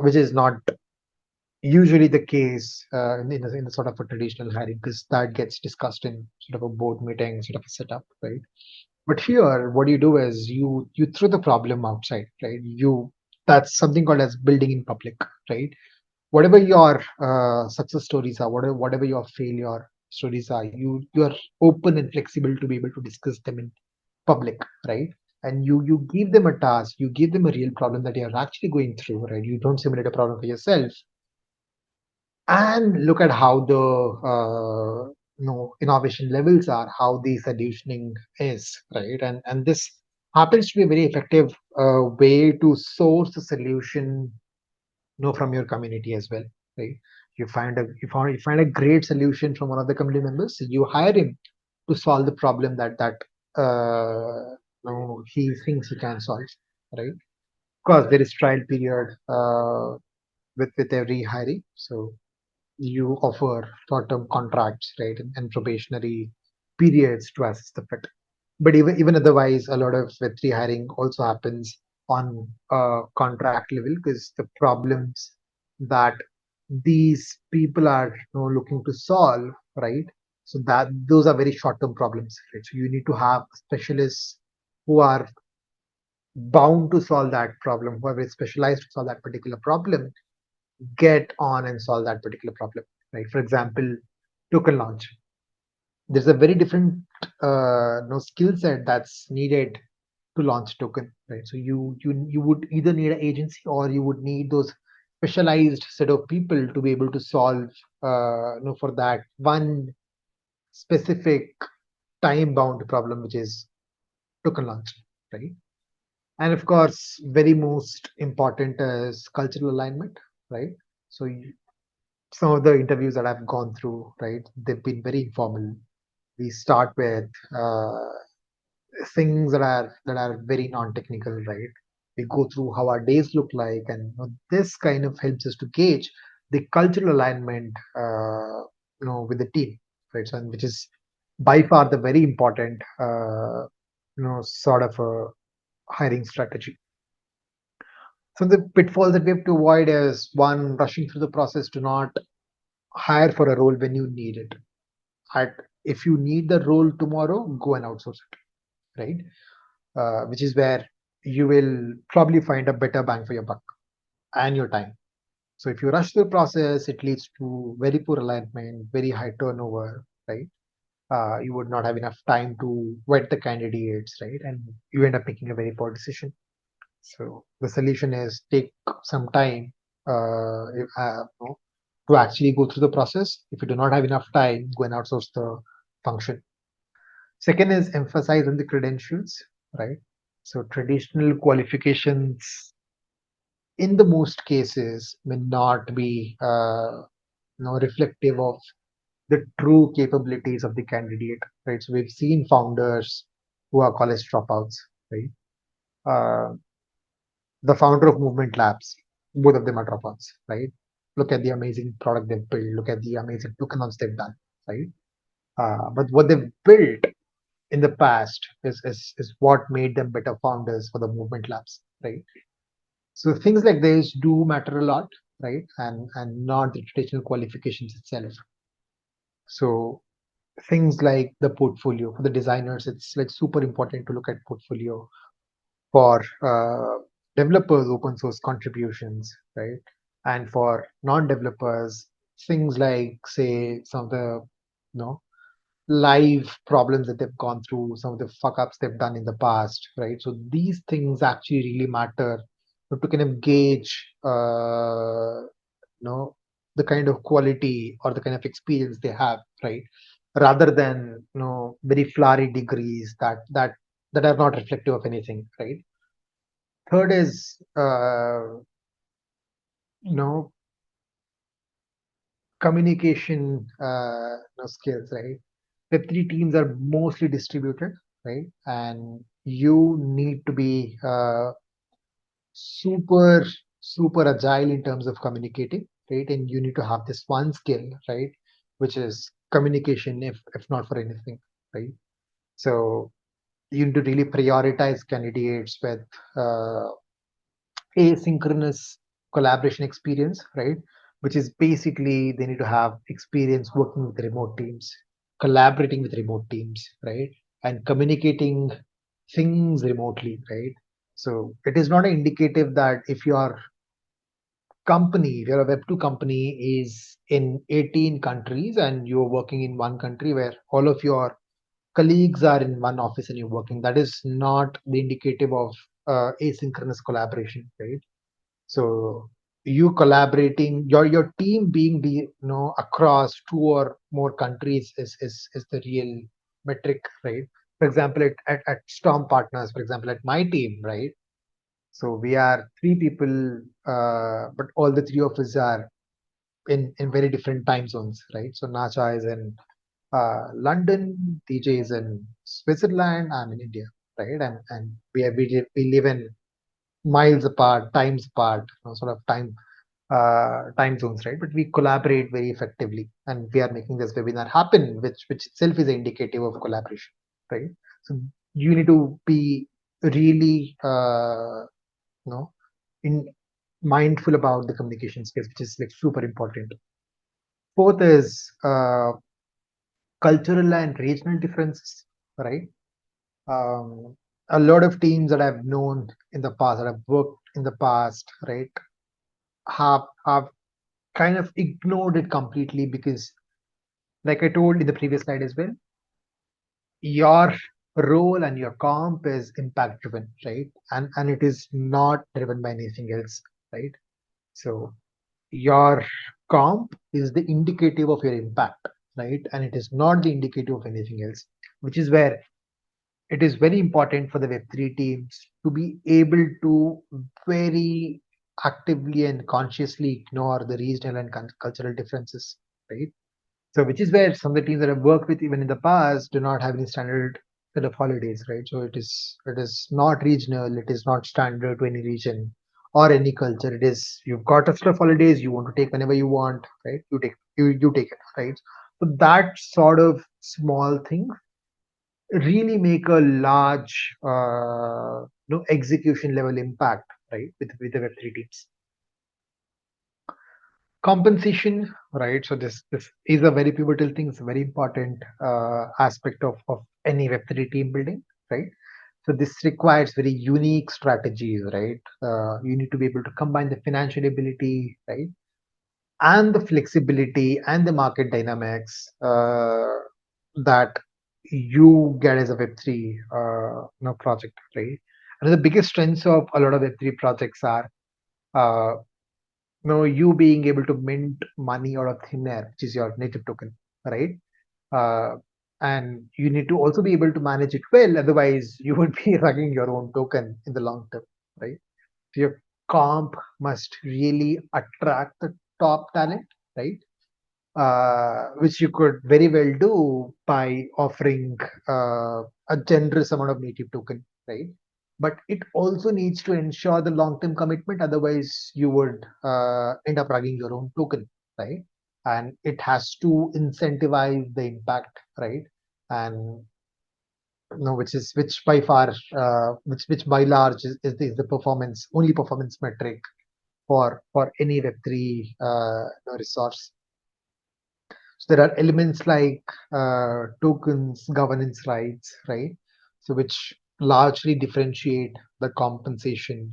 Which is not usually the case in a sort of a traditional hiring, because that gets discussed in sort of a board meeting, sort of a setup, right? But here, what you do is you throw the problem outside, right? That's something called as building in public, right? Whatever your success stories are, whatever your failure, stories are, you are open and flexible to be able to discuss them in public, right? And you give them a task, you give them a real problem that you're actually going through, right? You don't simulate a problem for yourself, and look at how the innovation levels are, how the solutioning is, right? And this happens to be a very effective way to source a solution, from your community as well, right? You find a great solution from one of the community members, you hire him to solve the problem that he thinks he can solve, right? Of course, there is trial period with every hiring, so you offer short-term contracts, right, and probationary periods to assess the fit. But even otherwise, a lot of Web3 hiring also happens on contract level, because the problems that these people are looking to solve, right? So that those are very short-term problems, right? So you need to have specialists who are bound to solve that problem, who are very specialized to solve that particular problem, get on and solve that particular problem, right? For example, token launch. There's a very different skill set that's needed to launch a token, right? So you would either need an agency, or you would need those specialized set of people to be able to solve for that one specific time bound problem, which is token launch, right? And of course, very most important is cultural alignment, right? So some of the interviews that I've gone through, right, they've been very informal. We start with things that are very non-technical, right? We go through how our days look like, and this kind of helps us to gauge the cultural alignment, with the team, right? So, and which is by far the very important, sort of a hiring strategy. So the pitfalls that we have to avoid is one, rushing through the process. Do not hire for a role when you need it. At If you need the role tomorrow, go and outsource it, right? Which is where you will probably find a better bang for your buck and your time. So if you rush the process, it leads to very poor alignment, very high turnover, right? You would not have enough time to vet the candidates, right? And you end up making a very poor decision. So the solution is take some time to actually go through the process. If you do not have enough time, go and outsource the function. Second is emphasize on the credentials, right? So traditional qualifications in the most cases may not be reflective of the true capabilities of the candidate, right? So we've seen founders who are college dropouts, right? Uh, the founder of Movement Labs, both of them are dropouts, right? Look at the amazing product they've built. Look at the amazing tokenomics they've done, right? But what they've built in the past is what made them better founders for the Movement Labs, right? So things like this do matter a lot, right? And not the traditional qualifications itself. So things like the portfolio for the designers, it's like super important to look at portfolio. For developers, open source contributions, right? And for non-developers, things like, say, some of the live problems that they've gone through, some of the fuck ups they've done in the past, right? So these things actually really matter to kind of gauge, the kind of quality or the kind of experience they have, right? Rather than very flowery degrees that are not reflective of anything, right? Third is you know communication skills, right? Web3 teams are mostly distributed, right? And you need to be super super agile in terms of communicating, right? And you need to have this one skill, right, which is communication, if not for anything, right? So you need to really prioritize candidates with uh, asynchronous collaboration experience, right? Which is basically they need to have experience working with remote teams, collaborating with remote teams, right? And communicating things remotely, right? So it is not an indicative that if you are company, if you're a Web2 company, is in 18 countries and you're working in one country where all of your colleagues are in one office and you're working, that is not the indicative of asynchronous collaboration, right? So you collaborating, your team being across two or more countries is the real metric, right? For example, at Storm Partners, for example, at my team, right? So we are three people, but all the three of us are in very different time zones, right? So Nacha is in London, TJ is in Switzerland, I'm in India, right? And we live in miles apart, times apart, sort of time zones, right? But we collaborate very effectively, and we are making this webinar happen, which itself is indicative of collaboration, right? So you need to be really, you know, in mindful about the communication skills, which is like super important. Fourth is cultural and regional differences, right? Um, a lot of teams that I've known in the past, that I've worked in the past, right, have kind of ignored it completely because, like I told in the previous slide as well, your role and your comp is impact driven, right? And it is not driven by anything else, right? So your comp is the indicative of your impact, right? And it is not the indicative of anything else, which is where it is very important for the Web3 teams to be able to very actively and consciously ignore the regional and cultural differences, right? So, which is where some of the teams that I've worked with even in the past do not have any standard set of holidays, right? So it is not regional, it is not standard to any region or any culture. It is you've got a set of holidays you want to take whenever you want, right? You take it, right? So that sort of small thing really make a large execution level impact, right, with the Web3 teams. Compensation, right? So this is a very pivotal thing. It's a very important aspect of any Web3 team building, right? So this requires very unique strategies, right? You need to be able to combine the financial ability, right, and the flexibility and the market dynamics that you get as a Web3 project, right? And the biggest strengths of a lot of Web3 projects are uh, you being able to mint money out of thin air, which is your native token, right? Uh, and you need to also be able to manage it well, otherwise you would be running your own token in the long term, right? So your comp must really attract the top talent, right? Which you could very well do by offering a generous amount of native token, right? But it also needs to ensure the long-term commitment. Otherwise, you would end up running your own token, right? And it has to incentivize the impact, right? And which by far, which by large is the performance only performance metric for any Web3 resource. So there are elements like tokens, governance rights, right? So which largely differentiate the compensation,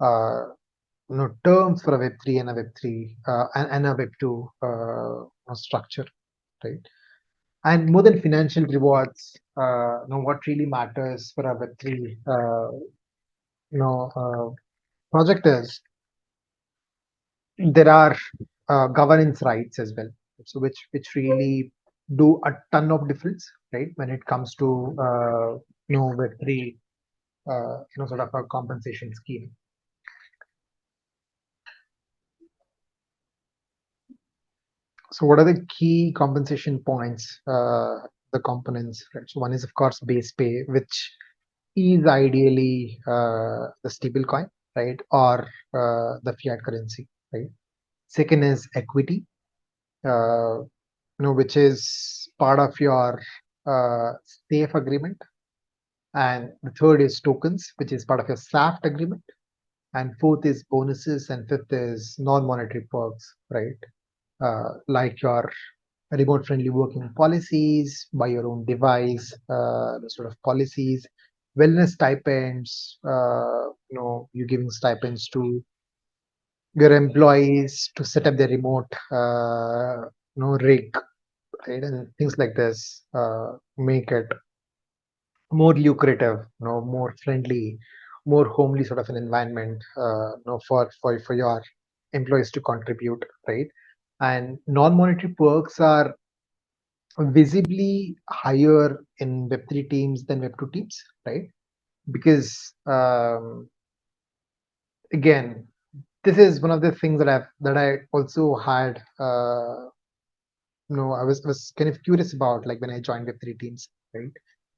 uh, terms for a Web3 and a Web3 and a Web2 structure, right? And more than financial rewards, what really matters for a Web3, you know, uh, project is there are governance rights as well, so which really do a ton of difference, right, when it comes to Web3 sort of a compensation scheme. So what are the key compensation points, the components, right? So one is of course base pay, which is ideally the stable coin, right, or the fiat currency, right? Second is equity, uh, which is part of your safe agreement. And the third is tokens, which is part of your SAFT agreement. And fourth is bonuses, and fifth is non-monetary perks, right? Like your remote-friendly working policies, buy your own device, sort of policies, wellness stipends. You're giving stipends to your employees to set up their remote rig, right? And things like this make it more lucrative, more friendly, more homely sort of an environment, for your employees to contribute, right? And non-monetary perks are visibly higher in Web3 teams than Web2 teams, right? Because again, this is one of the things that I also had. I was kind of curious about, like, when I joined Web3 teams, right?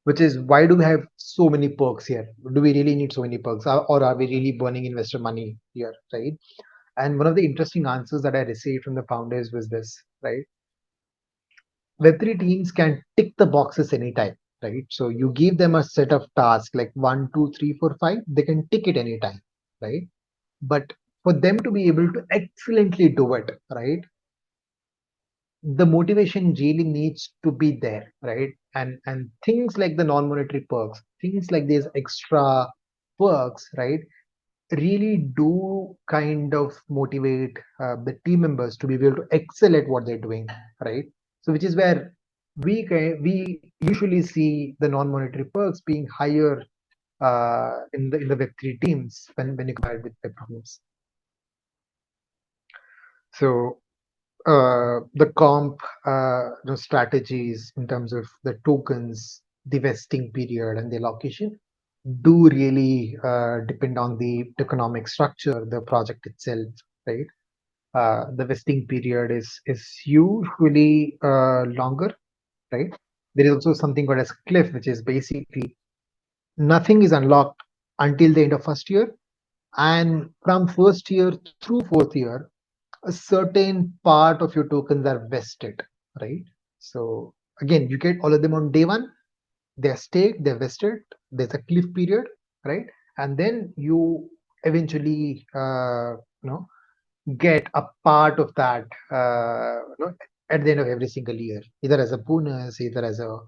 Which is, why do we have so many perks here? Do we really need so many perks, or are we really burning investor money here, right? And one of the interesting answers that I received from the founders was this, right? Web3 teams can tick the boxes anytime, right? So you give them a set of tasks like 1, 2, 3, 4, 5, they can tick it anytime, right? But for them to be able to excellently do it, right, the motivation really needs to be there, right? And things like the non-monetary perks, things like these extra perks, right, really do kind of motivate the team members to be able to excel at what they're doing, right? So which is where we usually see the non-monetary perks being higher in the Web3 teams when you compare it with Web teams. So the comp strategies in terms of the tokens, the vesting period, and the allocation do really depend on the economic structure, the project itself, right? The vesting period is usually longer, right? There is also something called as cliff, which is basically nothing is unlocked until the end of first year, and from first year through fourth year, a certain part of your tokens are vested, right? So again, you get all of them on day one. They're staked, they're vested. There's a cliff period, right? And then you eventually, get a part of that, at the end of every single year, either as a bonus, either as a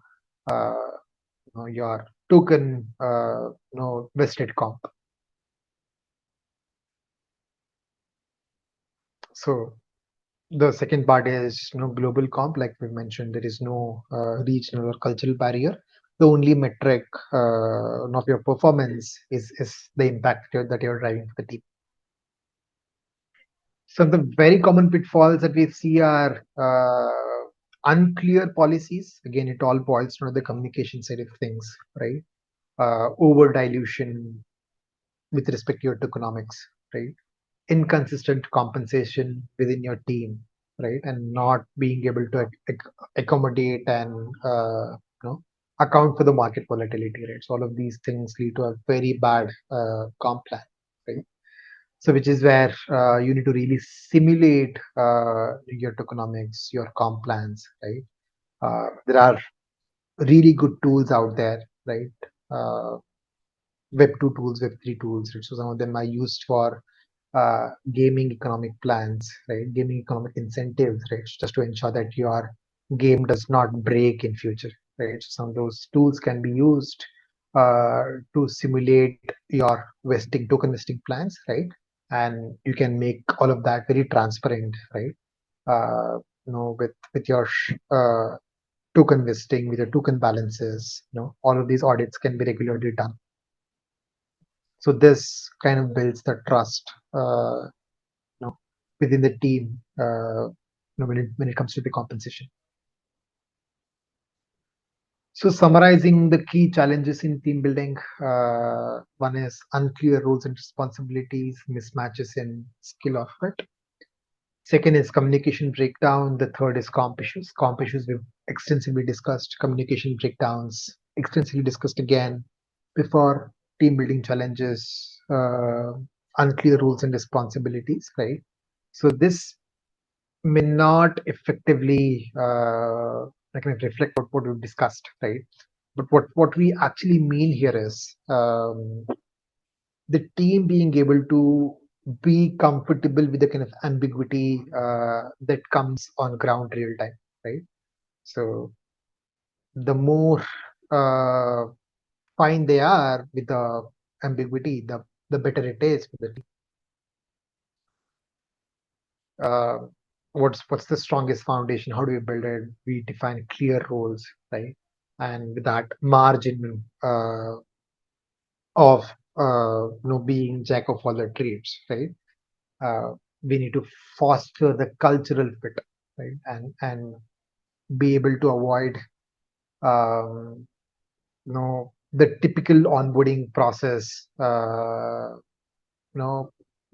your token, vested comp. So the second part is global comp. Like we mentioned, there is no regional or cultural barrier. The only metric of your performance is the impact that you're driving for the team. Some of the very common pitfalls that we see are unclear policies. Again, it all boils down to the communication side of things, right? Over dilution with respect to your tokenomics, right? Inconsistent compensation within your team, right? And not being able to accommodate and account for the market volatility, right? So all of these things lead to a very bad comp plan, right? So which is where you need to really simulate your tokenomics, your comp plans, right? There are really good tools out there, right? Uh, Web2 tools, Web3 tools, right? So some of them are used for gaming economic plans, right? Gaming economic incentives, right? Just to ensure that your game does not break in future, right? So some of those tools can be used to simulate your token vesting plans, right? And you can make all of that very transparent, right? With your token vesting, with your token balances, all of these audits can be regularly done. So this kind of builds the trust, within the team, when it comes to the compensation. So summarizing the key challenges in team building, one is unclear roles and responsibilities, mismatches in skill of fit. Second is communication breakdown. The third is comp issues. Comp issues we've extensively discussed. Communication breakdowns extensively discussed again before. Team building challenges, unclear roles and responsibilities, right? So this may not effectively kind of reflect what we've discussed, right? But what we actually mean here is the team being able to be comfortable with the kind of ambiguity that comes on ground real time, right? So the more uh, fine they are with the ambiguity, the better it is for the team. uh, what's the strongest foundation, how do we build it, we define clear roles, right? And with that margin of being jack of all the trades, right? We need to foster the cultural fit, right? And be able to avoid um, the typical onboarding process,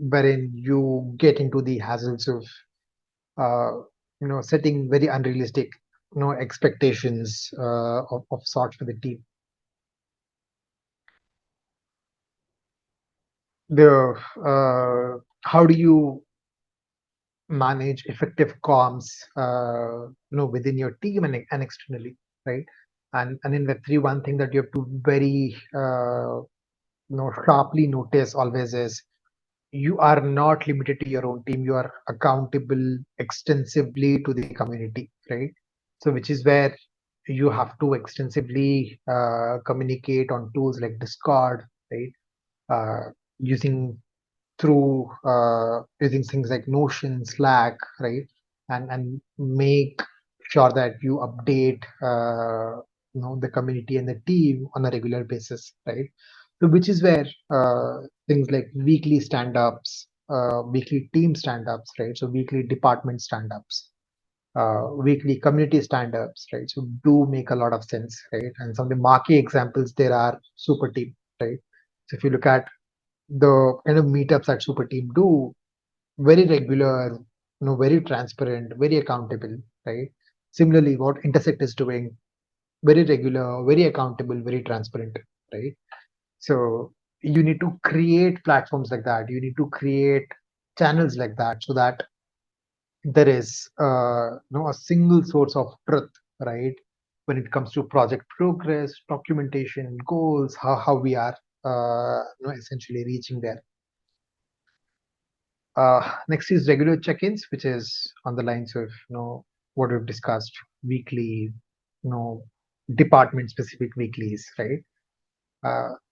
wherein you get into the hassles of uh, setting very unrealistic expectations of sorts for the team. The how do you manage effective comms within your team and externally, right? And in Web3, one thing that you have to very sharply notice always is you are not limited to your own team, you are accountable extensively to the community, right? So which is where you have to extensively communicate on tools like Discord, right? Using through using things like Notion, Slack, right? And make sure that you update the community and the team on a regular basis, right? So which is where things like weekly stand-ups, weekly team stand-ups, right? So weekly department stand-ups, weekly community stand-ups, right? So do make a lot of sense, right? And some of the marquee examples there are Super Team, right? So if you look at the kind of meetups that Super Team do, very regular, very transparent, very accountable, right? Similarly, what Intersect is doing, very regular, very accountable, very transparent, right? So you need to create platforms like that. You need to create channels like that so that there is a single source of truth, right? When it comes to project progress, documentation, goals, how we are essentially reaching there. Next is regular check-ins, which is on the lines of what we've discussed, weekly, department-specific weeklies, right?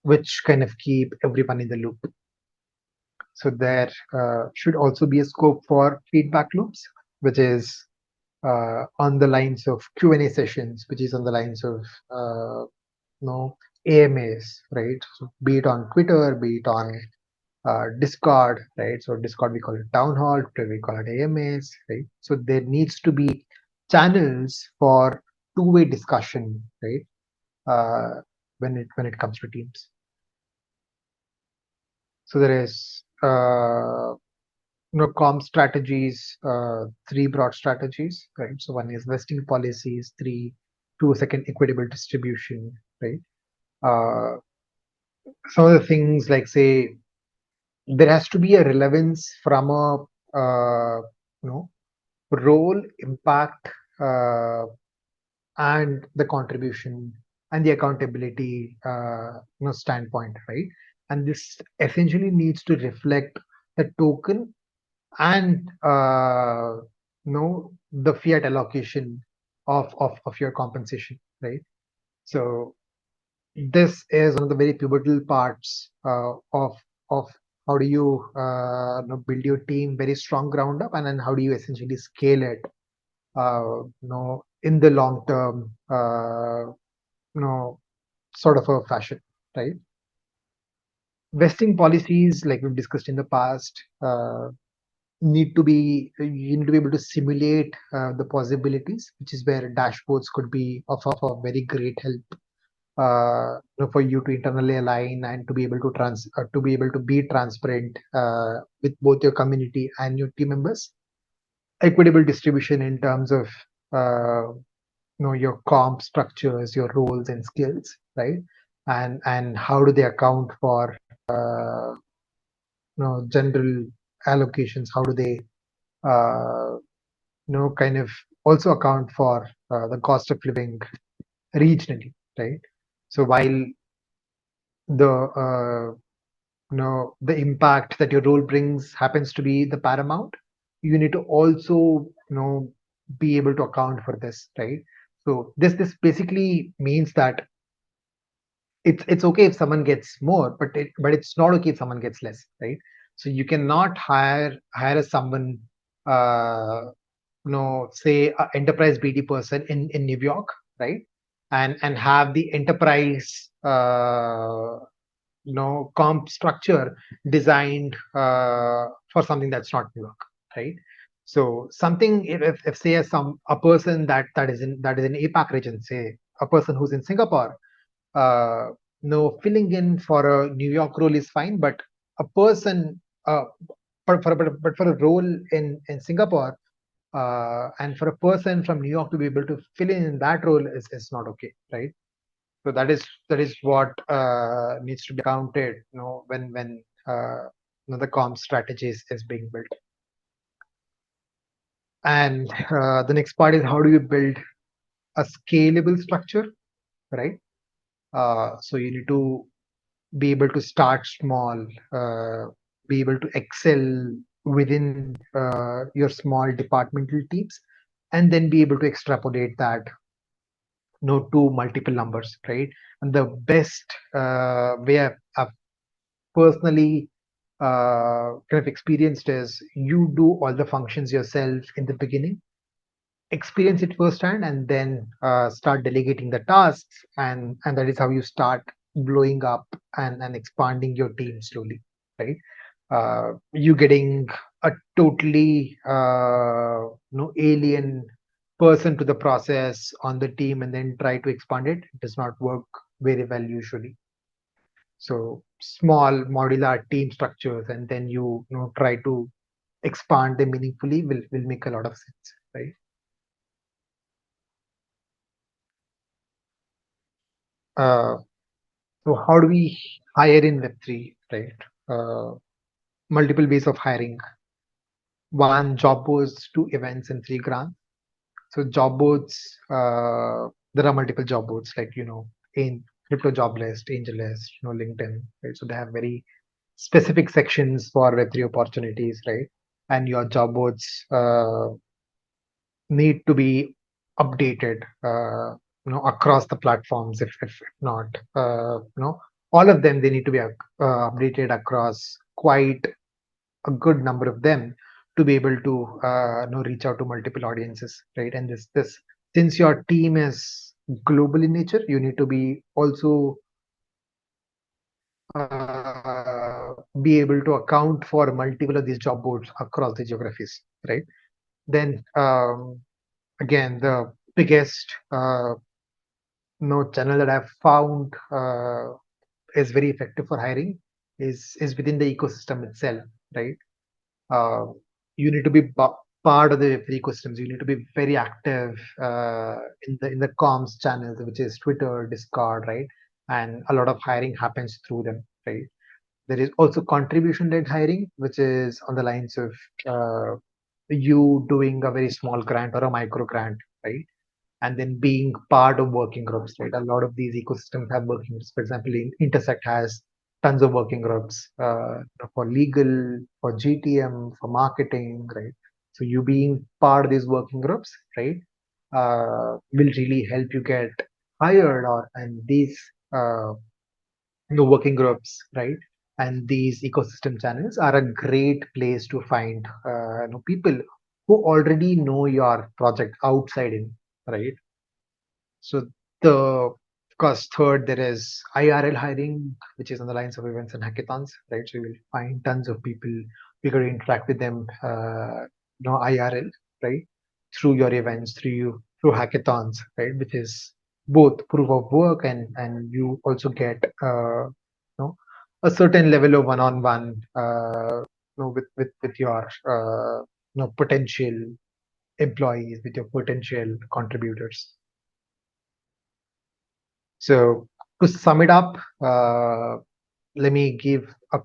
Which kind of keep everyone in the loop. So there should also be a scope for feedback loops, which is on the lines of Q&A sessions, which is on the lines of you know AMAs, right? So be it on Twitter, be it on Discord, right? So Discord we call it town hall, Twitter we call it AMAs, right? So there needs to be channels for two-way discussion, right? When it comes to teams. So there is com strategies, three broad strategies, right? So one is vesting policies, second equitable distribution, right? Uh, some of the things like say there has to be a relevance from a you know role, impact, and the contribution and the accountability standpoint, right? And this essentially needs to reflect the token and the fiat allocation of your compensation, right? So this is one of the very pivotal parts of how do you build your team very strong ground up, and then how do you essentially scale it in the long term you know sort of a fashion, right? Vesting policies, like we've discussed in the past, you need to be able to simulate the possibilities, which is where dashboards could be of a very great help for you to internally align and to be able to be transparent with both your community and your team members. Equitable distribution in terms of uh, your comp structures, your roles and skills, right? And how do they account for general allocations? How do they uh, kind of also account for the cost of living regionally, right? So while the the impact that your role brings happens to be the paramount, you need to also be able to account for this, right? So this basically means that it's okay if someone gets more, but it's not okay if someone gets less, right? So you cannot hire someone say a enterprise BD person in New York, right? And have the enterprise comp structure designed for something that's not New York, right? So something if say a person that is in APAC region, say a person who's in Singapore, uh, no, filling in for a New York role is fine, but a person, but for a role in Singapore, and for a person from New York to be able to fill in that role is not okay, right? So that is what needs to be accounted, when the comp strategy is being built. And the next part is how do you build a scalable structure, right? So you need to be able to start small, be able to excel within your small departmental teams, and then be able to extrapolate that, to multiple numbers, right? And the best way I've personally kind of experienced is you do all the functions yourself in the beginning, experience it firsthand, and then start delegating the tasks, and that is how you start blowing up and expanding your team slowly, right? You getting a totally alien person to the process on the team and then try to expand it does not work very well usually. So small modular team structures, and then try to expand them meaningfully will make a lot of sense, right? uh, So how do we hire in Web3, right? Uh, Multiple ways of hiring. One, job boards, two, events, and three, grants. So job boards, there are multiple job boards like, in crypto job list, angel list, LinkedIn, right? So they have very specific sections for Web3 opportunities, right? And your job boards need to be updated, across the platforms. If not, all of them, they need to be updated across quite a good number of them to be able to reach out to multiple audiences, right? And this since your team is global in nature, you need to be also be able to account for multiple of these job boards across the geographies, right? Then again, the biggest channel that I've found is very effective for hiring is within the ecosystem itself, right? uh, you need to be part of the Web3 ecosystems. You need to be very active in the comms channels, which is Twitter, Discord, right? And a lot of hiring happens through them, right? There is also contribution-led hiring, which is on the lines of you doing a very small grant or a micro grant, right? And then being part of working groups, right? A lot of these ecosystems have working groups. For example, Intersect has tons of working groups for legal, for GTM, for marketing, right? So you being part of these working groups, right, will really help you get hired, or and these uh, working groups, right? And these ecosystem channels are a great place to find people who already know your project outside in, right? So the of course third, there is IRL hiring, which is on the lines of events and hackathons, right? So you will find tons of people. You can interact with them, IRL, right? Through your events, through hackathons, right? Which is both proof of work, and you also get a certain level of one-on-one with your potential employees, with your potential contributors. So to sum it up, let me give a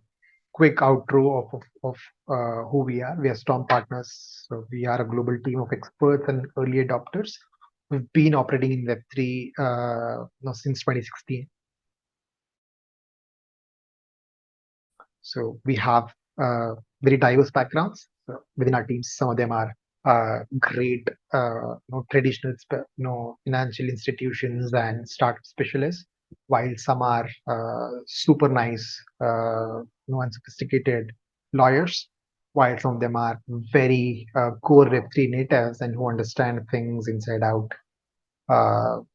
quick outro of who we are. We are Storm Partners. So we are a global team of experts and early adopters. We've been operating in Web3 since 2016. So we have very diverse backgrounds within our teams. Some of them are great, traditional, financial institutions and startup specialists, while some are super nice, and sophisticated lawyers. while some of them are very core Web3 natives and who understand things inside out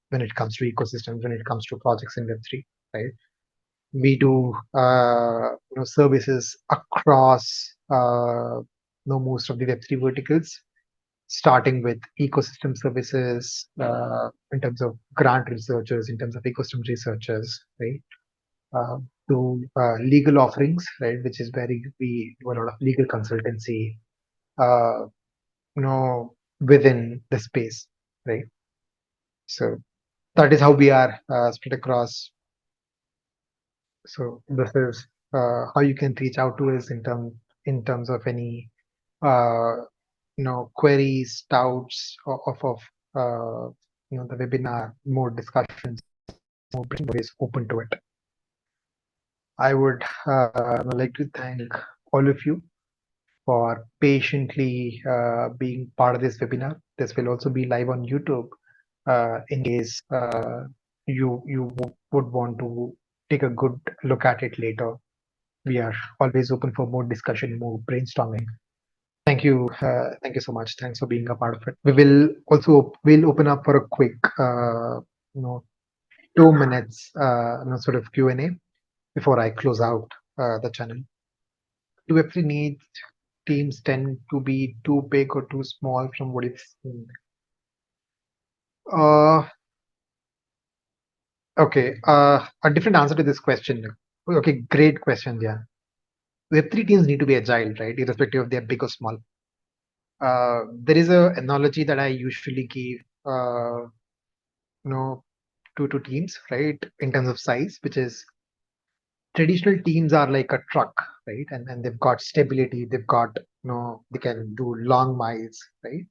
when it comes to ecosystems, when it comes to projects in Web3, right? We do services across most of the Web3 verticals, starting with ecosystem services in terms of grant researchers, in terms of ecosystem researchers, right? Uh, to legal offerings, right, which is where we do a lot of legal consultancy, uh, within the space, right? So that is how we are split across. So this is how you can reach out to us in terms of any uh, queries, doubts of the webinar, more discussions, more is open to it. I would like to thank all of you for patiently being part of this webinar. This will also be live on YouTube in case you would want to take a good look at it later. We are always open for more discussion, more brainstorming. Thank you so much. Thanks for being a part of it. We'll open up for a quick, you know, 2 minutes, sort of Q&A before I close out the channel. Do Web3 needs teams tend to be too big or too small from what you've seen? Okay, a different answer to this question. Okay, great question. Yeah, Web3 teams need to be agile, right, irrespective of they're big or small. There is a analogy that I usually give, you know, to teams, right, in terms of size, which is traditional teams are like a truck, right, and they've got stability, they've got, they can do long miles, right.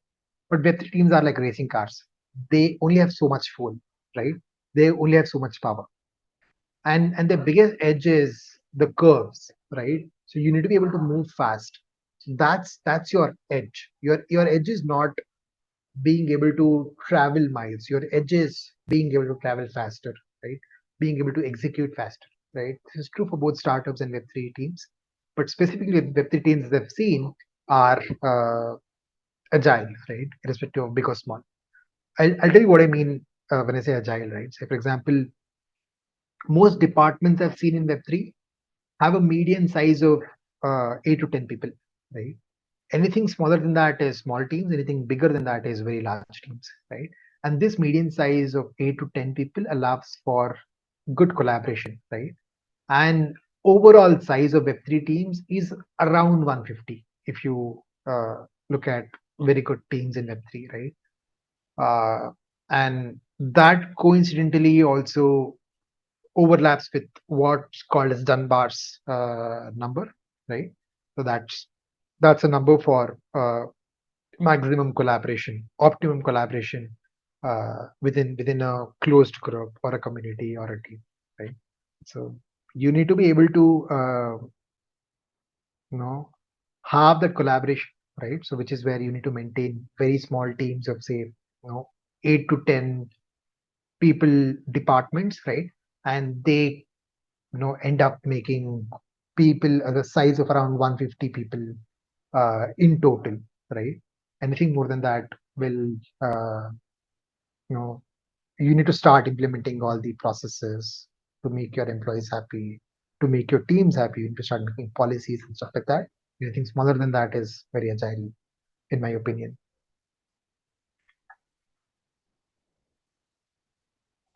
But Web3 teams are like racing cars. They only have so much fuel, right? They only have so much power. And the biggest edge is the curves, right? So you need to be able to move fast. That's your edge. Your edge is not being able to travel miles. Your edge is being able to travel faster, right? Being able to execute faster, right? This is true for both startups and Web3 teams. But specifically with Web3 teams they've seen are agile, right? Irrespective of big or small. I'll tell you what I mean when I say agile, right? So, for example, most departments I've seen in Web3 have a median size of 8 to 10 people, right? Anything smaller than that is small teams, anything bigger than that is very large teams, right? And this median size of 8 to 10 people allows for good collaboration, right? And overall size of Web3 teams is around 150 if you look at very good teams in Web3, right? And that coincidentally also overlaps with what's called as Dunbar's number, right? So that's a number for maximum collaboration, optimum collaboration within a closed group or a community or a team, right? So you need to be able to you know have that collaboration, right? So which is where you need to maintain very small teams of say 8 to 10 people departments, right? And they end up making people the size of around 150 people in total, right? Anything more than that will you know you need to start implementing all the processes to make your employees happy, to make your teams happy. You need to start making policies and stuff like that. Anything smaller than that is very agile, in my opinion.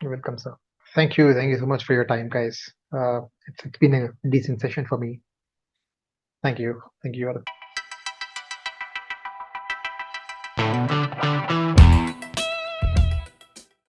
You're welcome, sir. Thank you so much for your time, guys. It's been a decent session for me. Thank you.